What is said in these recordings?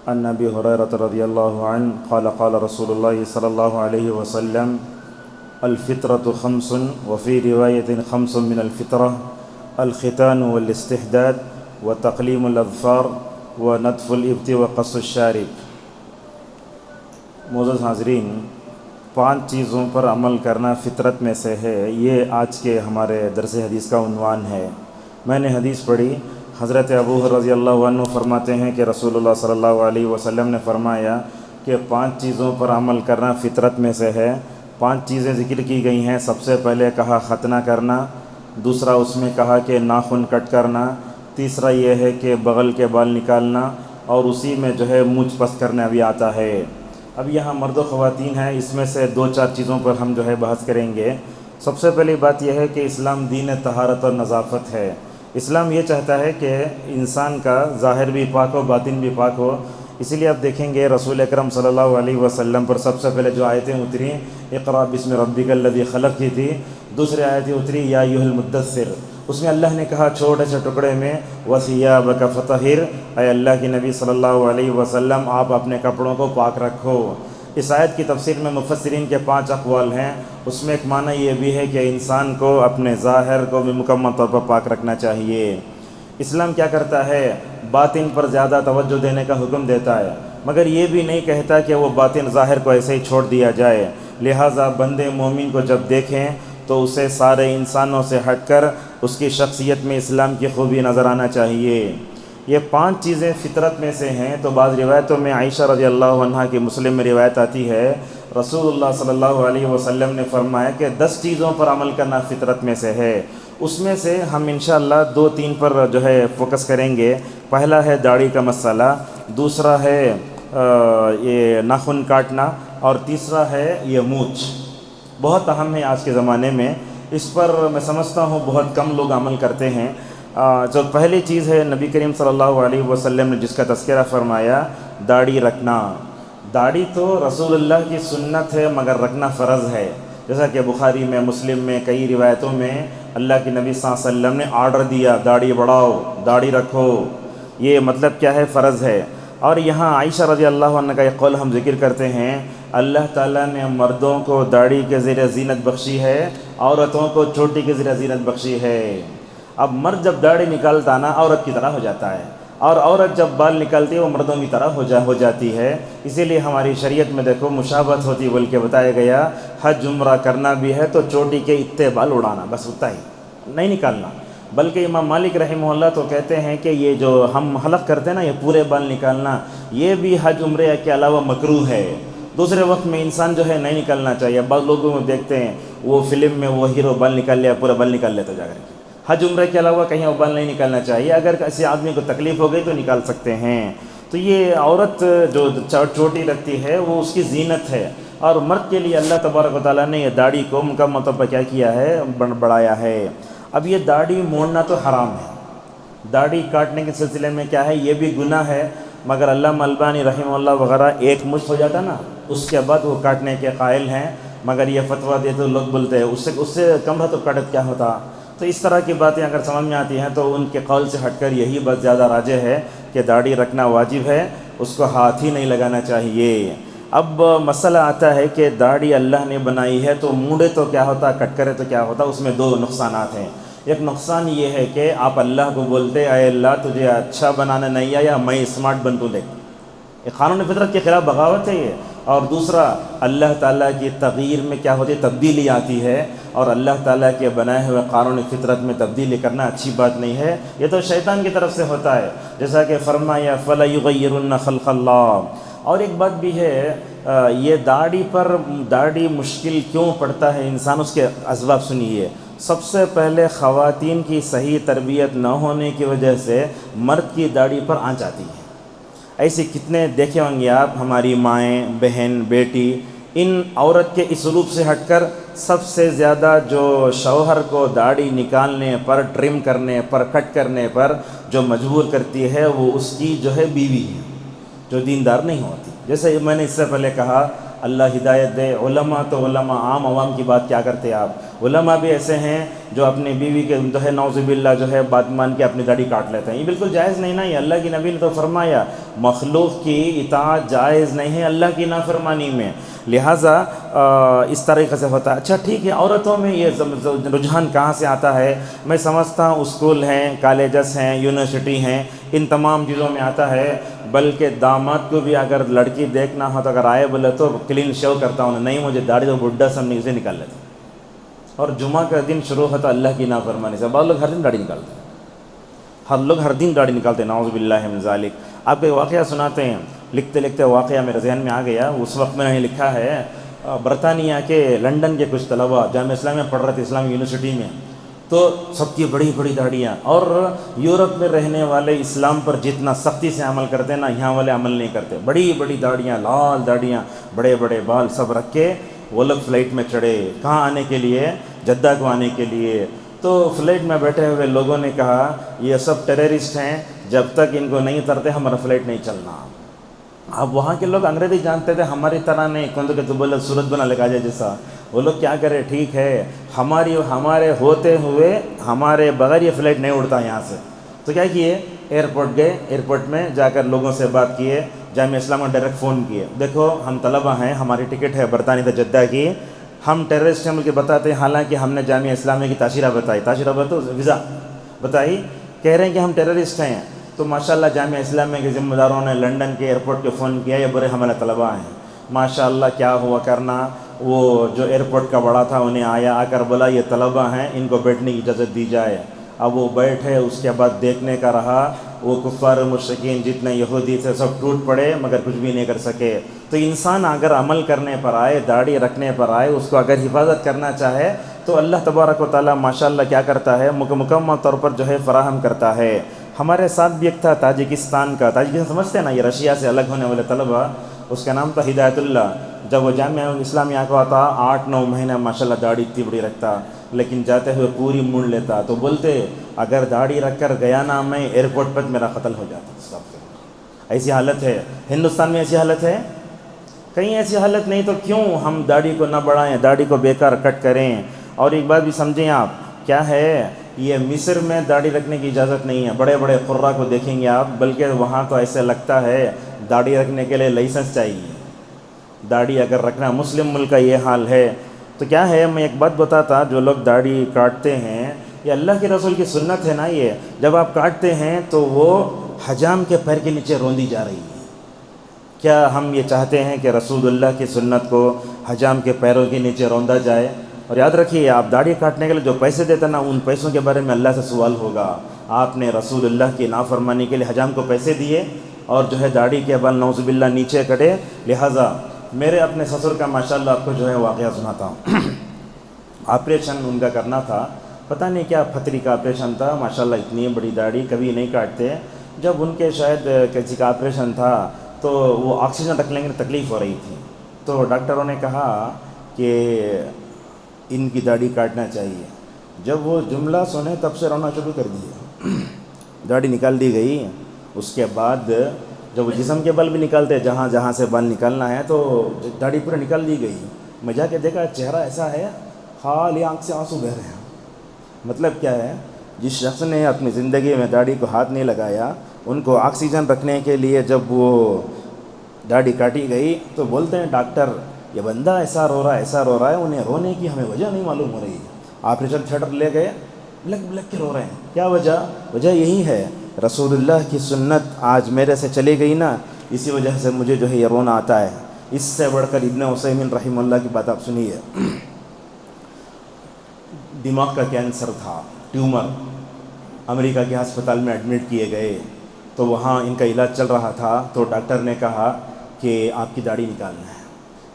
عن ابی ہریرہ رضی اللہ عنہ قال قال رسول اللہ صلی اللہ علیہ وسلم الفطرة خمس وفي رواية خمس من الفطرة الختان والاستحداد وتقليم الأظفار ونتف الإبط وقص الشارب۔ معزز حاضرین، 5 چیزوں پر عمل کرنا فطرت میں سے ہے، یہ آج کے ہمارے درس حدیث کا عنوان ہے۔ میں نے حدیث پڑھی، حضرت ابو ہریرہ رضی اللہ عنہ فرماتے ہیں کہ رسول اللہ صلی اللہ علیہ وسلم نے فرمایا کہ 5 چیزوں پر عمل کرنا فطرت میں سے ہے۔ 5 چیزیں ذکر کی گئی ہیں۔ سب سے پہلے کہا ختنہ کرنا، دوسرا اس میں کہا کہ ناخن کٹ کرنا، تیسرا یہ ہے کہ بغل کے بال نکالنا، اور اسی میں جو ہے مونچھ پس کرنا بھی آتا ہے۔ اب یہاں مرد و خواتین ہیں، اس میں سے 2-4 چیزوں پر ہم جو ہے بحث کریں گے۔ سب سے پہلی بات یہ ہے کہ اسلام دین طہارت اور نظافت ہے۔ اسلام یہ چاہتا ہے کہ انسان کا ظاہر بھی پاک ہو، باطن بھی پاک ہو۔ اسی لیے آپ دیکھیں گے رسول اکرم صلی اللہ علیہ وسلم پر سب سے پہلے جو آیتیں اتریں اقرأ بسم ربک الذی خلق کی تھی، دوسری آیتیں اتری یا ایھا المدثر، اس میں اللہ نے کہا چھوٹے سے ٹکڑے میں وثیابک فطہر، اے اللہ کے نبی صلی اللہ علیہ وسلم آپ اپنے کپڑوں کو پاک رکھو۔ اس آیت کی تفسیر میں مفسرین کے 5 اقوال ہیں۔ اس میں ایک معنی یہ بھی ہے کہ انسان کو اپنے ظاہر کو بھی مکمل طور پر پاک رکھنا چاہیے۔ اسلام کیا کرتا ہے؟ باطن پر زیادہ توجہ دینے کا حکم دیتا ہے، مگر یہ بھی نہیں کہتا کہ وہ باطن ظاہر کو ایسے ہی چھوڑ دیا جائے۔ لہٰذا بندے مومن کو جب دیکھیں تو اسے سارے انسانوں سے ہٹ کر اس کی شخصیت میں اسلام کی خوبی نظر آنا چاہیے۔ یہ 5 چیزیں فطرت میں سے ہیں۔ تو بعض روایتوں میں عائشہ رضی اللہ عنہا کی مسلم میں روایت آتی ہے، رسول اللہ صلی اللہ علیہ وسلم نے فرمایا کہ 10 چیزوں پر عمل کرنا فطرت میں سے ہے۔ اس میں سے ہم انشاءاللہ 2-3 پر جو ہے فوکس کریں گے۔ پہلا ہے داڑھی کا مسئلہ، دوسرا ہے یہ ناخن کاٹنا، اور تیسرا ہے یہ مونچھ۔ بہت اہم ہے آج کے زمانے میں، اس پر میں سمجھتا ہوں بہت کم لوگ عمل کرتے ہیں۔ جو پہلی چیز ہے نبی کریم صلی اللہ علیہ وسلم نے جس کا تذکرہ فرمایا، داڑھی رکھنا۔ داڑھی تو رسول اللہ کی سنت ہے مگر رکھنا فرض ہے، جیسا کہ بخاری میں، مسلم میں، کئی روایتوں میں اللہ کے نبی صلی اللہ علیہ وسلم نے آرڈر دیا داڑھی بڑھاؤ، داڑھی رکھو۔ یہ مطلب کیا ہے؟ فرض ہے۔ اور یہاں عائشہ رضی اللہ عنہ کا ایک قول ہم ذکر کرتے ہیں، اللہ تعالیٰ نے مردوں کو داڑھی کے ذریعے زینت بخشی ہے، عورتوں کو چوٹی کے ذریعے زینت بخشی ہے۔ اب مرد جب داڑھی نکالتا نا عورت کی طرح ہو جاتا ہے، اور عورت جب بال نکالتی ہے وہ مردوں کی طرح ہو جاتی ہے۔ اسی لیے ہماری شریعت میں دیکھو مشابہت ہوتی، بلکہ بتایا گیا حج عمرہ کرنا بھی ہے تو چوٹی کے اتنے بال اڑانا، بس اتنا ہی، نہیں نکالنا۔ بلکہ امام مالک رحمہ اللہ تو کہتے ہیں کہ یہ جو ہم حلق کرتے ہیں نا، یہ پورے بال نکالنا، یہ بھی حج عمرے کے علاوہ مکروہ ہے۔ دوسرے وقت میں انسان جو ہے نہیں نکالنا چاہیے۔ بعض لوگوں میں دیکھتے ہیں وہ فلم میں وہ ہیرو بال نکال لیا، پورا بال نکال لیتا جا کر کے۔ حج عمرے کے علاوہ کہیں وہ بال نہیں نکالنا چاہیے۔ اگر کسی آدمی کو تکلیف ہو گئی تو نکال سکتے ہیں۔ تو یہ عورت جو چوٹی رکھتی ہے وہ اس کی زینت ہے، اور مرد کے لیے اللہ تبارک و تعالیٰ نے یہ داڑھی کو مکمل طور پر کیا کیا ہے؟ بڑھایا ہے۔ اب یہ داڑھی موڑنا تو حرام ہے۔ داڑھی کاٹنے کے سلسلے میں کیا ہے؟ یہ بھی گناہ ہے، مگر علامہ البانی رحمہ اللہ وغیرہ ایک مشت ہو جاتا نا، اس کے بعد وہ کاٹنے کے قائل ہیں، مگر یہ فتویٰ دے تو لوگ بولتے ہیں اس سے کم تو کاٹت کیا ہوتا۔ تو اس طرح کی باتیں اگر سمجھ میں آتی ہیں تو ان کے قول سے ہٹ کر یہی بات زیادہ راجح ہے کہ داڑھی رکھنا واجب ہے، اس کو ہاتھ ہی نہیں لگانا چاہیے۔ اب مسئلہ آتا ہے کہ داڑھی اللہ نے بنائی ہے تو مونڈے تو کیا ہوتا، کٹ کرے تو کیا ہوتا؟ اس میں 2 نقصانات ہیں۔ ایک نقصان یہ ہے کہ آپ اللہ کو بولتے اے اللہ تجھے اچھا بنانا نہیں آیا، میں اسمارٹ بن تو دیکھ، یہ قانون فطرت کے خلاف بغاوت ہے یہ۔ اور دوسرا، اللہ تعالیٰ کی تغییر میں کیا ہوتی ہے؟ تبدیلی آتی ہے، اور اللہ تعالیٰ کے بنائے ہوئے قانون فطرت میں تبدیلی کرنا اچھی بات نہیں ہے، یہ تو شیطان کی طرف سے ہوتا ہے، جیسا کہ فرمایا فَلَيُغَيِّرُنَّ خَلْقَ اللَّهِ۔ اور ایک بات بھی ہے، یہ داڑھی مشکل کیوں پڑتا ہے انسان، اس کے اسباب سنیے۔ سب سے پہلے خواتین کی صحیح تربیت نہ ہونے کی وجہ سے مرد کی داڑھی پر آنچ آتی ہے۔ ایسے کتنے دیکھے ہوں گے آپ، ہماری مائیں، بہن، بیٹی، ان عورت کے اسلوب سے ہٹ کر سب سے زیادہ جو شوہر کو داڑھی نکالنے پر، ٹرم کرنے پر، کٹ کرنے پر جو مجبور کرتی ہے وہ اس کی جو ہے بیوی ہے، جو دیندار نہیں ہوتی۔ جیسے میں نے اس سے پہلے کہا، اللہ ہدایت دے، علماء تو علماء، عام عوام کی بات کیا کرتے آپ؟ علماء بھی ایسے ہیں جو اپنی بیوی کے جو ہے نعوذ باللہ جو ہے بات مان کے اپنی داڑھی کاٹ لیتے ہیں. یہ بالکل جائز نہیں نا. یہ اللہ کی نبی نے تو فرمایا مخلوق کی اطاعت جائز نہیں ہے اللہ کی نافرمانی میں. لہٰذا اس طریقے سے ہوتا ہے. اچھا ٹھیک ہے, عورتوں میں یہ رجحان کہاں سے آتا ہے؟ میں سمجھتا ہوں اسکول ہیں, کالجز ہیں, یونیورسٹی ہیں, ان تمام چیزوں میں آتا ہے. بلکہ داماد کو بھی اگر لڑکی دیکھنا ہو تو اگر آئے بولے تو کلین شیو کرتا ہوں, نہیں مجھے داڑھی تو بڈھا سمجھ سے نکال لیتے. اور جمعہ کا دن شروع ہوتا اللہ کی نافرمانی سے. بعض لوگ ہر دن داڑھی نکالتے ہیں, ہر دن داڑھی نکالتے ہیں, نعوذ باللہ من ذالک. آپ کو ایک واقعہ سناتے ہیں. لکھتے لکھتے واقعہ میرے ذہن میں آ گیا. اس وقت میں نے لکھا ہے برطانیہ کے لنڈن کے کچھ طلباء جامعہ اسلامیہ پڑھ رہے تھے, اسلامی یونیورسٹی میں. تو سب کی بڑی بڑی داڑیاں, اور یورپ میں رہنے والے اسلام پر جتنا سختی سے عمل کرتے ہیں نا, یہاں والے عمل نہیں کرتے. بڑی بڑی داڑیاں, لال داڑیاں, بڑے بڑے بال سب رکھ کے وہ لوگ فلائٹ میں چڑھے. کہاں آنے کے لیے؟ جدہ کو آنے کے لیے. تو فلائٹ میں بیٹھے ہوئے لوگوں نے کہا یہ سب ٹیررسٹ ہیں, جب تک ان کو نہیں اترتے ہمارا فلائٹ نہیں چلنا. اب وہاں کے لوگ انگریزی جانتے تھے, ہماری طرح نہیں. کون تو کہ تو بولے صورت بنا لگا جائے جیسا. وہ لوگ کیا کرے, ٹھیک ہے ہمارے ہوتے ہوئے ہمارے بغیر یہ فلائٹ نہیں اڑتا یہاں سے. تو کیا کیے, ایئرپورٹ گئے, ایئرپورٹ میں جا کر لوگوں سے بات کیے, جامعہ اسلامیہ میں ڈائریکٹ فون کیے, دیکھو ہم طلبہ ہیں, ہماری ٹکٹ ہے برطانیہ سے جدہ کی, ہم ٹیررسٹ ہیں بلکہ بتاتے ہیں. حالانکہ ہم نے جامعہ اسلامیہ کی تاشیرہ بتائی, تاشیرہ بتاؤ ویزا بتائی, کہہ رہے ہیں کہ ہم ٹیررسٹ ہیں. تو ماشاءاللہ جامعہ اسلامیہ کے ذمہ داروں نے لنڈن کے ایئرپورٹ کے فون کیا, یہ برے ہمارے طلباء ہیں. ماشاءاللہ کیا ہوا کرنا, وہ جو ایئرپورٹ کا بڑا تھا انہیں آ کر بولا یہ طلباء ہیں, ان کو بیٹھنے کی اجازت دی جائے. اب وہ بیٹھے, اس کے بعد دیکھنے کا رہا. وہ کفار و مشرکین جتنے یہودی تھے سب ٹوٹ پڑے مگر کچھ بھی نہیں کر سکے. تو انسان اگر عمل کرنے پر آئے, داڑھی رکھنے پر آئے, اس کو اگر حفاظت کرنا چاہے تو اللہ تبارک و تعالیٰ ماشاءاللہ کیا کرتا ہے, مکمل طور پر جو ہے فراہم کرتا ہے. ہمارے ساتھ بھی ایک تھا تاجکستان کا, تاجکستان سمجھتے ہیں نا, یہ رشیا سے الگ ہونے والے طلبہ, اس کا نام تھا ہدایت اللہ. جب وہ جامعہ اسلامیہ کو آتا 8-9 مہینے ماشاءاللہ داڑھی اتنی بڑی رکھتا, لیکن جاتے ہوئے پوری موڑ لیتا. تو بولتے اگر داڑھی رکھ کر گیا نا میں ایئرپورٹ پر میرا قتل ہو جاتا. ایسی حالت ہے ہندوستان میں, ایسی حالت ہے کہیں ایسی حالت نہیں. تو کیوں ہم داڑھی کو نہ بڑھائیں, داڑھی کو بیکار کٹ کریں. اور ایک بات بھی سمجھیں آپ, کیا ہے یہ مصر میں داڑھی رکھنے کی اجازت نہیں ہے. بڑے بڑے قرہ کو دیکھیں گے آپ, بلکہ وہاں تو ایسے لگتا ہے داڑھی رکھنے کے لیے لائسنس چاہیے. داڑھی اگر رکھنا, مسلم ملک کا یہ حال ہے. تو کیا ہے, میں ایک بات بتاتا, جو لوگ داڑھی کاٹتے ہیں یہ اللہ کے رسول کی سنت ہے نا. یہ جب آپ کاٹتے ہیں تو وہ حجام کے پیر کے نیچے روندی جا رہی ہے. کیا ہم یہ چاہتے ہیں کہ رسول اللہ کی سنت کو حجام کے پیروں کے نیچے روندا جائے؟ اور یاد رکھیے, آپ داڑھی کاٹنے کے لیے جو پیسے دیتے نا, ان پیسوں کے بارے میں اللہ سے سوال ہوگا. آپ نے رسول اللہ کی نافرمانی کے لیے حجام کو پیسے دیے اور جو ہے داڑھی کے بال نعوذ باللہ نیچے کٹے. لہٰذا میرے اپنے سسر کا ماشاءاللہ آپ کو جو ہے واقعہ سناتا ہوں. آپریشن ان کا کرنا تھا, پتہ نہیں کیا پھتری کا آپریشن تھا. ماشاءاللہ اتنی بڑی داڑھی کبھی نہیں کاٹتے. جب ان کے شاید کسی کا آپریشن تھا تو وہ آکسیجن رکھنے میں تکلیف ہو رہی تھی. تو ڈاکٹروں نے کہا کہ ان کی داڑھی کاٹنا چاہیے. جب وہ جملہ سنے تب سے رونا شروع کر دیا. داڑھی نکال دی گئی. اس کے بعد جب وہ جسم کے بال بھی نکالتے, جہاں جہاں سے بال نکالنا ہے, تو داڑھی پورے نکال دی گئی. میں جا کے دیکھا چہرہ ایسا ہے خالی آنکھ سے آنسو بہہ رہے ہیں. مطلب کیا ہے, جس شخص نے اپنی زندگی میں داڑھی کو ہاتھ نہیں لگایا, ان کو آکسیجن رکھنے کے لیے جب وہ داڑھی کاٹی گئی تو بولتے ہیں ڈاکٹر یہ بندہ ایسا رو رہا ہے, ایسا رو رہا ہے, انہیں رونے کی ہمیں وجہ نہیں معلوم ہو رہی. آپریشن تھیٹر لے گئے, بلک بلک کے رو رہے ہیں. کیا وجہ یہی ہے, رسول اللہ کی سنت آج میرے سے چلی گئی نا, اسی وجہ سے مجھے جو ہے یہ رونا آتا ہے. اس سے بڑھ کر ابن عثیمین رحمہ اللہ کی بات آپ سنیے. دماغ کا کینسر تھا, ٹیومر, امریکہ کے ہسپتال میں ایڈمٹ کیے گئے. تو وہاں ان کا علاج چل رہا تھا. تو ڈاکٹر نے کہا کہ آپ کی داڑھی نکالنا ہے.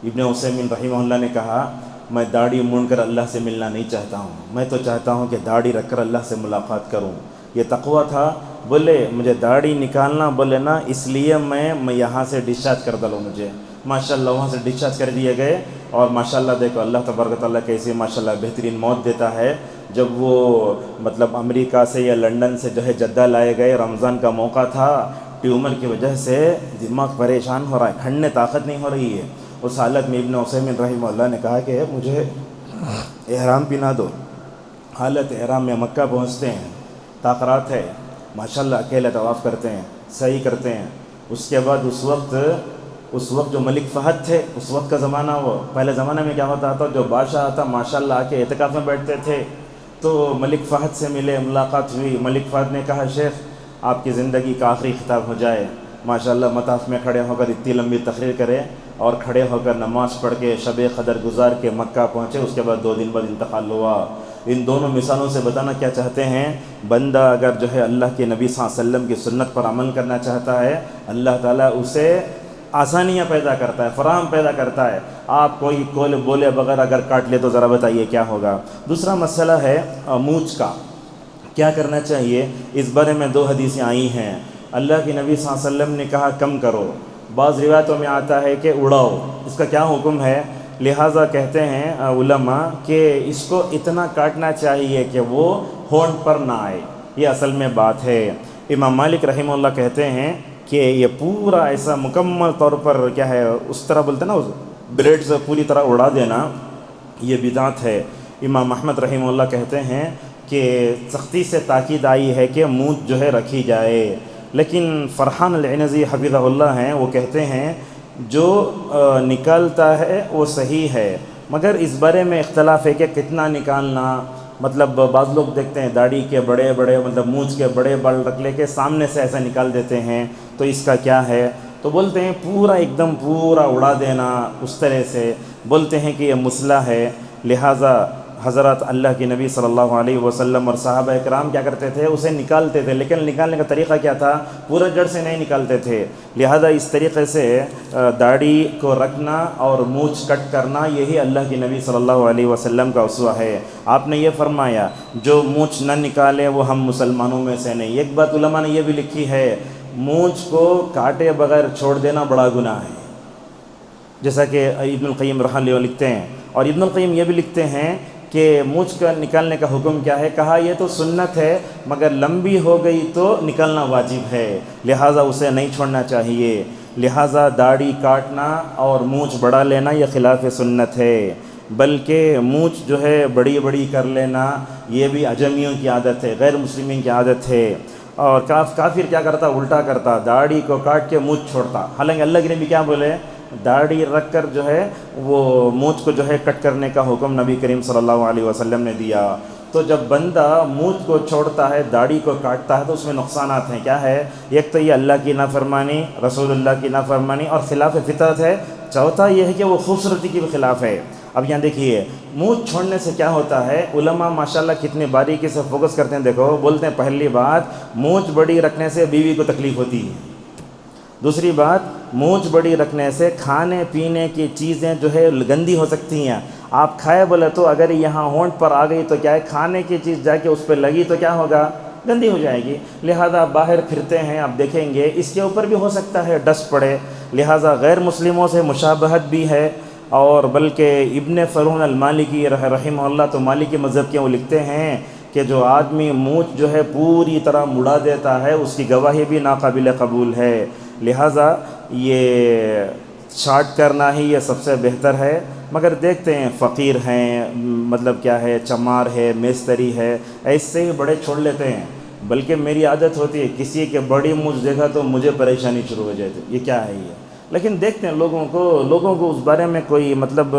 ابن عثیمین رحمہ اللہ نے کہا میں داڑھی مونڈ کر اللہ سے ملنا نہیں چاہتا ہوں, میں تو چاہتا ہوں کہ داڑھی رکھ کر اللہ سے ملاقات کروں. یہ تقویٰ تھا. بولے مجھے داڑھی نکالنا, بولے نا اس لیے میں یہاں سے ڈسچارج کر دلوں مجھے. ماشاءاللہ وہاں سے ڈسچارج کر دیے گئے. اور ماشاءاللہ دیکھو اللہ تبارک و تعالیٰ کیسے ماشاءاللہ بہترین موت دیتا ہے. جب وہ مطلب امریکہ سے یا لنڈن سے جو ہے جدہ لائے گئے, رمضان کا موقع تھا, ٹیومر کی وجہ سے دماغ پریشان ہو رہا ہے, کھڑنے طاقت نہیں ہو رہی ہے. اس حالت میں ابن عثیمین رحمہ اللہ نے کہا کہ مجھے احرام پہنا دو، حالت احرام میں مکہ پہنچتے ہیں، تاخرات ہے، ماشاءاللہ اکیلے طواف کرتے ہیں، صحیح کرتے ہیں۔ اس کے بعد اس وقت جو ملک فہد تھے، اس وقت کا زمانہ، وہ پہلے زمانے میں کیا ہوتا تھا، جو بادشاہ آتا ماشاءاللہ آ کے اعتکاف میں بیٹھتے تھے، تو ملک فہد سے ملے، ملاقات ہوئی۔ ملک فہد نے کہا شیخ آپ کی زندگی کا آخری خطاب ہو جائے، ماشاءاللہ مطاف میں کھڑے ہو کر اتنی لمبی تقریر کرے اور کھڑے ہو کر نماز پڑھ کے شب قدر گزار کے مکہ پہنچے۔ اس کے بعد 2 دن بعد انتقال ہوا۔ ان دونوں مثالوں سے بتانا کیا چاہتے ہیں، بندہ اگر جو ہے اللہ کے نبی صلی اللہ علیہ وسلم کی سنت پر عمل کرنا چاہتا ہے، اللہ تعالیٰ اسے آسانیاں پیدا کرتا ہے، فراہم پیدا کرتا ہے۔ آپ کوئی کول بولے بغیر اگر کاٹ لے تو ذرا بتائیے کیا ہوگا۔ دوسرا مسئلہ ہے مونچھ کا، کیا کرنا چاہیے، اس بارے میں 2 حدیثیں آئی ہیں۔ اللہ کے نبی صلی اللہ علیہ وسلم نے کہا کم کرو، بعض روایتوں میں آتا ہے کہ اڑاؤ۔ اس کا کیا حکم ہے، لہٰذا کہتے ہیں علماء کہ اس کو اتنا کاٹنا چاہیے کہ وہ ہونٹ پر نہ آئے، یہ اصل میں بات ہے۔ امام مالک رحمہ اللہ کہتے ہیں کہ یہ پورا ایسا مکمل طور پر کیا ہے، اس طرح بولتے ہیں نا، بلیڈ سے پوری طرح اڑا دینا، یہ بدعت ہے۔ امام احمد رحمہ اللہ کہتے ہیں کہ سختی سے تاکید آئی ہے کہ مونچھ جو ہے رکھی جائے، لیکن فرحان العنزی حفظہ اللہ ہیں، وہ کہتے ہیں جو نکالتا ہے وہ صحیح ہے، مگر اس بارے میں اختلاف ہے کہ کتنا نکالنا۔ مطلب بعض لوگ دیکھتے ہیں داڑھی کے بڑے بڑے مطلب مونچھ کے بڑے بال رکھ لے کے سامنے سے ایسا نکال دیتے ہیں، تو اس کا کیا ہے، تو بولتے ہیں پورا ایک دم پورا اڑا دینا اس طرح سے، بولتے ہیں کہ یہ مسئلہ ہے۔ لہٰذا حضرت اللہ کے نبی صلی اللہ علیہ وسلم اور صحابہ کرام کیا کرتے تھے، اسے نکالتے تھے، لیکن نکالنے کا طریقہ کیا تھا، پورا جڑ سے نہیں نکالتے تھے۔ لہذا اس طریقے سے داڑھی کو رکھنا اور مونچھ کٹ کرنا، یہی اللہ کے نبی صلی اللہ علیہ وسلم کا اسوہ ہے۔ آپ نے یہ فرمایا جو مونچھ نہ نکالے وہ ہم مسلمانوں میں سے نہیں۔ ایک بات علماء نے یہ بھی لکھی ہے، مونچھ کو کاٹے بغیر چھوڑ دینا بڑا گناہ ہے، جیسا کہ ابن القیم رحمہ اللہ لکھتے ہیں۔ اور ابن القیم یہ بھی لکھتے ہیں کہ مونچھ کا نکالنے کا حکم کیا ہے، کہا یہ تو سنت ہے مگر لمبی ہو گئی تو نکالنا واجب ہے، لہٰذا اسے نہیں چھوڑنا چاہیے۔ لہٰذا داڑھی کاٹنا اور مونچھ بڑھا لینا یہ خلاف سنت ہے، بلکہ مونچھ جو ہے بڑی بڑی کر لینا یہ بھی عجمیوں کی عادت ہے، غیر مسلمین کی عادت ہے۔ اور کافر کیا کرتا، الٹا کرتا، داڑھی کو کاٹ کے مونچھ چھوڑتا۔ حالانکہ اللہ کے نبی کیا بولے، داڑھی رکھ کر جو ہے وہ مونچھ کو جو ہے کٹ کرنے کا حکم نبی کریم صلی اللہ علیہ وسلم نے دیا۔ تو جب بندہ مونچھ کو چھوڑتا ہے، داڑھی کو کاٹتا ہے، تو اس میں نقصانات ہیں، کیا ہے، ایک تو یہ اللہ کی نافرمانی، رسول اللہ کی نافرمانی اور خلاف فطرت ہے۔ چوتھا یہ ہے کہ وہ خوبصورتی کے بھی خلاف ہے۔ اب یہاں دیکھیے مونچھ چھوڑنے سے کیا ہوتا ہے، علماء ماشاءاللہ کتنی باریکی سے فوکس کرتے ہیں۔ دیکھو بولتے ہیں پہلی بات، مونچھ بڑی رکھنے سے بیوی کو تکلیف ہوتی ہے۔ دوسری بات، مونچھ بڑی رکھنے سے کھانے پینے کی چیزیں جو ہے گندی ہو سکتی ہیں۔ آپ کھائے بولے تو اگر یہاں ہونٹ پر آ گئی تو کیا ہے، کھانے کی چیز جا کے اس پہ لگی تو کیا ہوگا، گندی ہو جائے گی۔ لہٰذا باہر پھرتے ہیں، آپ دیکھیں گے اس کے اوپر بھی ہو سکتا ہے ڈسٹ پڑے، لہٰذا غیر مسلموں سے مشابہت بھی ہے۔ اور بلکہ ابن فرون المالکی رحمہ اللہ، تو مالکی مذہب کے وہ لکھتے ہیں کہ جو آدمی مونچھ جو ہے پوری طرح مڑا دیتا ہے اس کی گواہی بھی ناقابل قبول ہے۔ لہٰذا یہ شارٹ کرنا ہی یہ سب سے بہتر ہے۔ مگر دیکھتے ہیں فقیر ہیں، مطلب کیا ہے، چمار ہے، میستری ہے، ایسے ہی بڑے چھوڑ لیتے ہیں۔ بلکہ میری عادت ہوتی ہے کسی کے بڑی مونچھ دیکھا تو مجھے پریشانی شروع ہو جاتی، یہ کیا ہے یہ۔ لیکن دیکھتے ہیں لوگوں کو اس بارے میں کوئی مطلب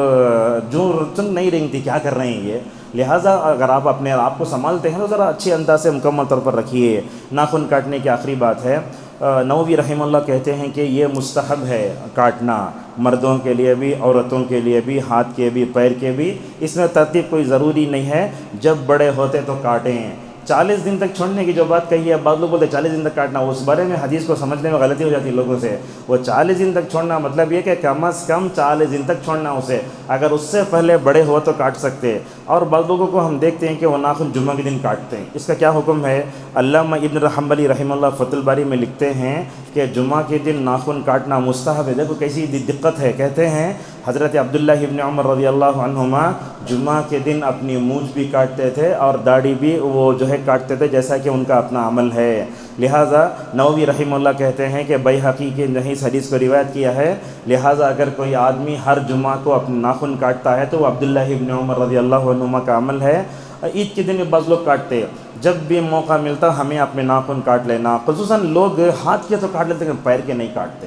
جو چنگ نہیں رنگتی، کیا کر رہے ہیں یہ۔ لہٰذا اگر آپ اپنے آپ کو سنبھالتے ہیں تو ذرا اچھی انداز سے مکمل طور پر رکھیے۔ ناخن کاٹنے کی آخری بات ہے، نووی رحمہ اللہ کہتے ہیں کہ یہ مستحب ہے کاٹنا، مردوں کے لیے بھی، عورتوں کے لیے بھی، ہاتھ کے بھی، پیر کے بھی، اس میں ترتیب کوئی ضروری نہیں ہے، جب بڑے ہوتے تو کاٹیں۔ 40 دن تک چھوڑنے کی جو بات کہی ہے، بعض لوگ بولتے 40 دن تک کاٹنا، اس بارے میں حدیث کو سمجھنے میں غلطی ہو جاتی ہے لوگوں سے۔ وہ 40 دن تک چھوڑنا مطلب یہ کہ کم از کم 40 دن تک چھوڑنا اسے، اگر اس سے پہلے بڑے ہو تو کاٹ سکتے۔ اور بعض لوگوں کو ہم دیکھتے ہیں کہ وہ ناخن جمعہ کے دن کاٹتے ہیں، اس کا کیا حکم ہے، علامہ ابن حنبلی رحمہ اللہ فتح الباری میں لکھتے ہیں کہ جمعہ کے دن ناخن کاٹنا مستحب ہے۔ دیکھو کیسی دقت ہے، کہتے ہیں حضرت عبداللہ ابن عمر رضی اللہ عنہما جمعہ کے دن اپنی مونچھ بھی کاٹتے تھے اور داڑھی بھی وہ جو ہے کاٹتے تھے، جیسا کہ ان کا اپنا عمل ہے۔ لہٰذا نووی رحمہ اللہ کہتے ہیں کہ بیہقی نے اس حدیث کو روایت کیا ہے، لہٰذا اگر کوئی آدمی ہر جمعہ کو اپنے ناخن کاٹتا ہے تو وہ عبداللہ ابن عمر رضی اللہ عنہما کا عمل ہے۔ عید کے دن میں بعض لوگ کاٹتے، جب بھی موقع ملتا ہمیں اپنے ناخن کاٹ لینا، خصوصاً لوگ ہاتھ کے تو کاٹ لیتے ہیں، پیر کے نہیں کاٹتے۔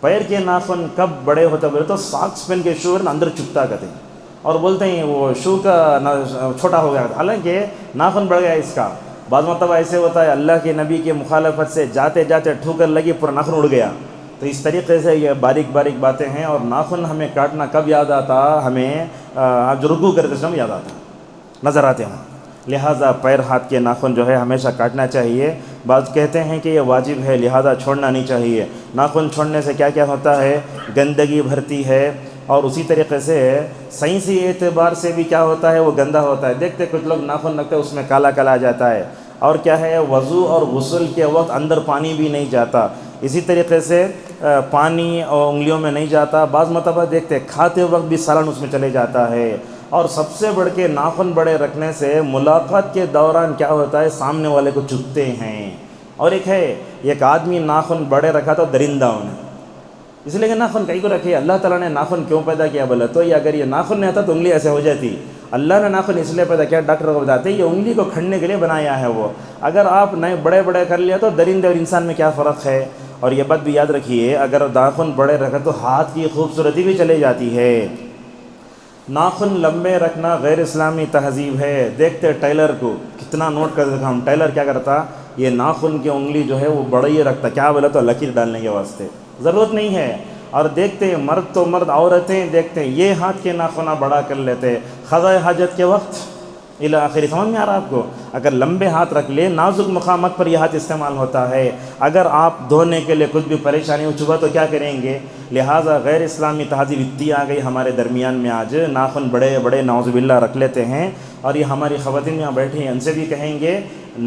پیر کے ناخن کب بڑے ہوتے بولے تو ساکس پہن کے شو اندر چپتا کرتے ہیں اور بولتے ہیں وہ شو کا چھوٹا ہو گیا، حالانکہ ناخن بڑھ گیا اس کا۔ بعض مرتبہ ایسے ہوتا ہے اللہ کے نبی کی مخالفت سے جاتے جاتے ٹھوکر لگی، پورا ناخن اڑ گیا۔ تو اس طریقے سے یہ باریک باریک باتیں ہیں، اور ناخن ہمیں کاٹنا کب یاد آتا؟ ہمیں جو رکوع کرتے سمجھ یاد آتا، نظر آتے ہیں۔ لہٰذا پیر ہاتھ کے ناخن جو ہے ہمیشہ کاٹنا چاہیے۔ بعض کہتے ہیں کہ یہ واجب ہے، لہٰذا چھوڑنا نہیں چاہیے۔ ناخن چھوڑنے سے کیا کیا ہوتا ہے؟ گندگی بھرتی ہے، اور اسی طریقے سے سائنسی اعتبار سے بھی کیا ہوتا ہے؟ وہ گندا ہوتا ہے۔ دیکھتے کچھ لوگ ناخن رکھتے ہیں اس میں کالا کالا آ جاتا ہے، اور کیا ہے وضو اور غسل کے وقت اندر پانی بھی نہیں جاتا، اسی طریقے سے پانی اور انگلیوں میں نہیں جاتا۔ بعض مرتبہ دیکھتے کھاتے وقت بھی سالن اس میں چلے جاتا ہے۔ اور سب سے بڑھ کے ناخن بڑے رکھنے سے ملاقات کے دوران کیا ہوتا ہے؟ سامنے والے کو چبھتے ہیں۔ اور ایک ہے، ایک آدمی ناخن بڑے رکھا تو درندہ ہونے، اس لیے کہ ناخن کہیں کو رکھے، اللہ تعالیٰ نے ناخن کیوں پیدا کیا بولا تو یہ اگر یہ ناخن نہیں آتا تو انگلی ایسے ہو جاتی۔ اللہ نے ناخن اس لیے پیدا کیا، ڈاکٹر کو بتاتے ہیں یہ انگلی کو کھڑنے کے لیے بنایا ہے وہ، اگر آپ نئے بڑے بڑے کر لیا تو درندے اور انسان میں کیا فرق ہے۔ اور یہ بات بھی یاد رکھیے، اگر ناخن بڑے رکھے تو ہاتھ کی خوبصورتی بھی چلے جاتی ہے۔ ناخن لمبے رکھنا غیر اسلامی تہذیب ہے۔ دیکھتے ٹیلر کو کتنا نوٹ کر دیکھا ہم، ٹیلر کیا کرتا، یہ ناخن کی انگلی جو ہے وہ بڑا ہی رکھتا، کیا بولا تو لکیر ڈالنے کے واسطے، ضرورت نہیں ہے۔ اور دیکھتے مرد تو مرد، عورتیں دیکھتے یہ ہاتھ کے ناخنہ بڑا کر لیتے قضاء حاجت کے وقت الی آخری۔ سمجھ میں آ رہا آپ کو؟ اگر لمبے ہاتھ رکھ لے، نازک مقامات پر یہ ہاتھ استعمال ہوتا ہے، اگر آپ دھونے کے لیے کچھ بھی پریشانی ہو چکا تو کیا کریں گے؟ لہٰذا غیر اسلامی تہذیب اتنی آ گئی ہمارے درمیان میں، آج ناخن بڑے بڑے نعوذ باللہ رکھ لیتے ہیں۔ اور یہ ہماری خواتین یہاں بیٹھی ہیں، ان سے بھی کہیں گے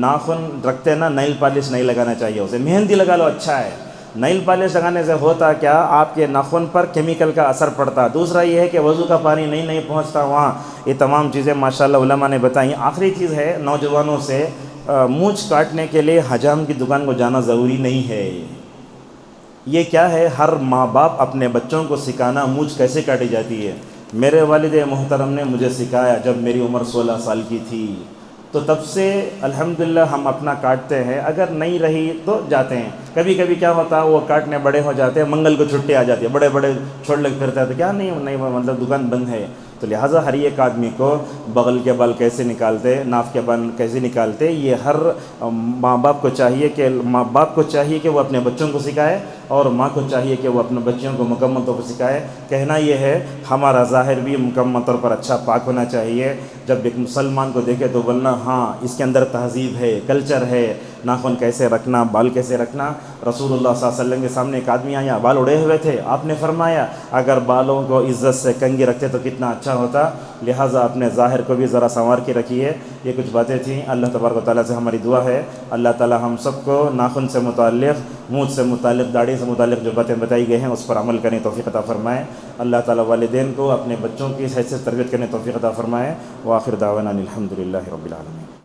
ناخن رکھتے نا نیل پالش نہیں لگانا چاہیے، اسے مہندی لگا لو اچھا ہے۔ نیل پالش لگانے سے ہوتا کیا، آپ کے ناخن پر کیمیکل کا اثر پڑتا۔ دوسرا یہ ہے کہ وضو کا پانی نہیں پہنچتا وہاں، یہ تمام چیزیں ماشاءاللہ علماء نے بتائیں۔ آخری چیز ہے نوجوانوں سے، مونچھ کاٹنے کے لیے حجام کی دکان کو جانا ضروری نہیں ہے۔ یہ کیا ہے، ہر ماں باپ اپنے بچوں کو سکھانا مونچھ کیسے کاٹی جاتی ہے۔ میرے والد محترم نے مجھے سکھایا جب میری عمر 16 سال کی تھی، تو تب سے الحمدللہ ہم اپنا کاٹتے ہیں، اگر نہیں رہی تو جاتے ہیں۔ کبھی کبھی کیا ہوتا ہے وہ کاٹنے بڑے ہو جاتے ہیں، منگل کو چھٹی آ جاتی ہے، بڑے بڑے چھوڑ لگ پھرتے ہیں تو کیا نہیں مطلب دکان بند ہے۔ تو لہٰذا ہر ایک آدمی کو بغل کے بال کیسے نکالتے، ناف کے بال کیسے نکالتے، یہ ہر ماں باپ کو چاہیے کہ وہ اپنے بچوں کو سکھائے، اور ماں کو چاہیے کہ وہ اپنے بچوں کو مکمل طور پر سکھائے۔ کہنا یہ ہے ہمارا ظاہر بھی مکمل طور پر اچھا پاک ہونا چاہیے۔ جب ایک مسلمان کو دیکھے تو بولنا ہاں اس کے اندر تہذیب ہے، کلچر ہے، ناخن کیسے رکھنا، بال کیسے رکھنا۔ رسول اللہ صلی اللہ علیہ وسلم کے سامنے ایک آدمی آیا، بال اڑے ہوئے تھے، آپ نے فرمایا اگر بالوں کو عزت سے کنگھی رکھتے تو کتنا اچھا ہوتا۔ لہٰذا اپنے ظاہر کو بھی ذرا سنوار کے رکھیے۔ یہ کچھ باتیں تھیں، اللہ تبارک و تعالیٰ سے ہماری دعا ہے اللہ تعالیٰ ہم سب کو ناخن سے متعلق، مونچھ سے متعلق، داڑھی سے متعلق جو باتیں بتائی گئی ہیں اس پر عمل کرنے توفیق عطا فرمائے۔ اللہ تعالیٰ والدین کو اپنے بچوں کی حیثیت تربیت کرنے توفیق عطا فرمائے۔ وآخر دعوانا الحمدللہ رب العالمین۔